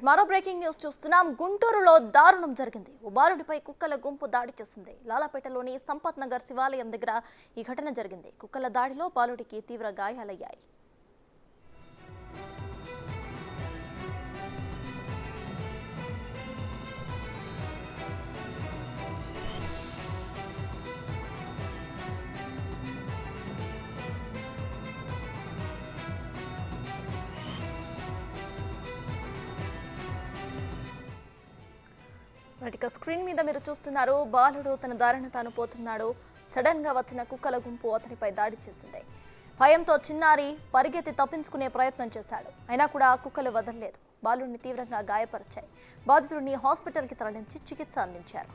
మరో breaking news చూస్తున్నాం. గుంటూరులో దారుణం జరిగింది. ఓ బాలుడిపై కుక్కల గుంపు దాడి చేసింది. లాలాపేటలోని సంపత్ నగర్ శివాలయం దగ్గర ఈ ఘటన జరిగింది. కుక్కల దాడిలో బాలుడికి తీవ్ర గాయాలయ్యాయి. ఇక స్క్రీన్ మీద మీరు చూస్తున్నారు. బాలుడు తన దారిన తాను పోతున్నాడు. సడన్ గా వచ్చిన కుక్కల గుంపు అతనిపై దాడి చేసింది. భయంతో చిన్నారి పరిగెత్తి తప్పించుకునే ప్రయత్నం చేశాడు. అయినా కూడా కుక్కలు వదలలేదు. బాలుడిని తీవ్రంగా గాయపరిచాయి. బాధితుడిని హాస్పిటల్కి తరలించి చికిత్స అందించారు.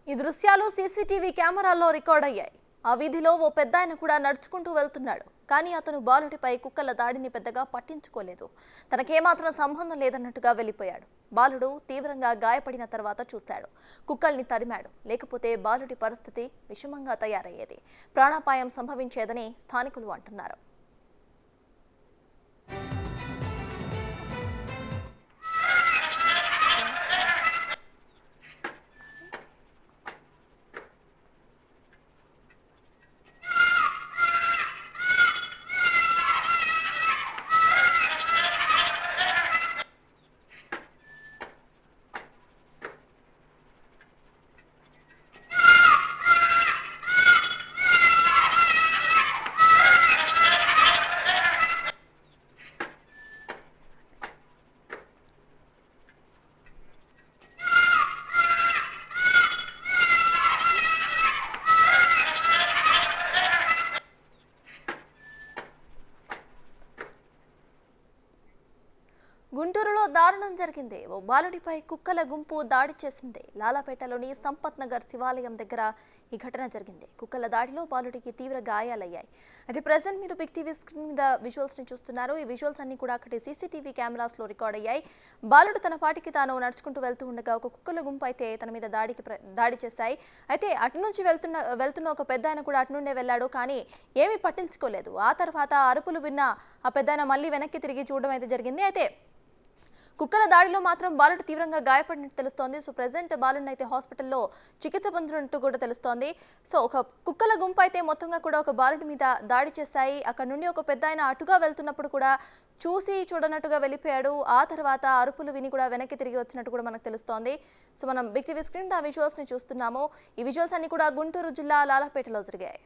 ఈ దృశ్యాలు సీసీటీవీ కెమెరాల్లో రికార్డ్ అయ్యాయి. ఆ వీధిలో ఓ పెద్దాయన కూడా నడుచుకుంటూ వెళ్తున్నాడు. కానీ అతను బాలుడిపై కుక్కల దాడిని పెద్దగా పట్టించుకోలేదు. తనకేమాత్రం సంబంధం లేదన్నట్టుగా వెళ్ళిపోయాడు. బాలుడు తీవ్రంగా గాయపడిన తర్వాత చూశాడు. కుక్కల్ని తరిమాడు. లేకపోతే బాలుడి పరిస్థితి విషమంగా తయారయ్యేది. ప్రాణాపాయం సంభవించేదని స్థానికులు అంటున్నారు. గుంటూరులో దారుణం జరిగింది. ఓ బాలుడిపై కుక్కల గుంపు దాడి చేసింది. లాలాపేటలోని సంపత్ నగర్ శివాలయం దగ్గర ఈ ఘటన జరిగింది. కుక్కల దాడిలో బాలుడికి తీవ్ర గాయాలయ్యాయి. అయితే ప్రెసెంట్ మీరు బిగ్ టీవీ స్క్రీన్ మీద విజువల్స్ ని చూస్తున్నారు. ఈ విజువల్స్ అన్ని కూడా అక్కడి సీసీటీవీ కెమెరాస్ లో రికార్డ్ అయ్యాయి. బాలుడు తన పాటికి తాను నడుచుకుంటూ వెళ్తూ ఉండగా ఒక కుక్కల గుంపు అయితే తన మీద దాడి చేశాయి. అయితే అటు నుంచి వెళ్తున్న ఒక పెద్దాయన కూడా అటు నుండే వెళ్ళాడు. కానీ ఏమీ పట్టించుకోలేదు. ఆ తర్వాత అరుపులు విన్న ఆ పెద్దాయన మళ్ళీ వెనక్కి తిరిగి చూడడం అయితే జరిగింది. అయితే కుక్కల దాడిలో మాత్రం బాలుడు తీవ్రంగా గాయపడినట్టు తెలుస్తోంది. సో ప్రెసెంట్ బాలుడిని అయితే హాస్పిటల్లో చికిత్స పొందుతున్నట్టు కూడా తెలుస్తోంది. సో ఒక కుక్కల గుంపు అయితే మొత్తంగా కూడా ఒక బాలుడి మీద దాడి చేశాయి. అక్కడ నుండి ఒక పెద్ద ఆయన అటుగా వెళ్తున్నప్పుడు కూడా చూడనట్టుగా వెళ్ళిపోయాడు. ఆ తర్వాత అరుపులు విని కూడా వెనక్కి తిరిగి వచ్చినట్టు కూడా మనకు తెలుస్తోంది. సో మనం బిగ్ టీవీ స్క్రీన్ ఆ విజువల్స్ ని చూస్తున్నాము. ఈ విజువల్స్ అన్ని కూడా గుంటూరు జిల్లా లాలాపేటలో జరిగాయి.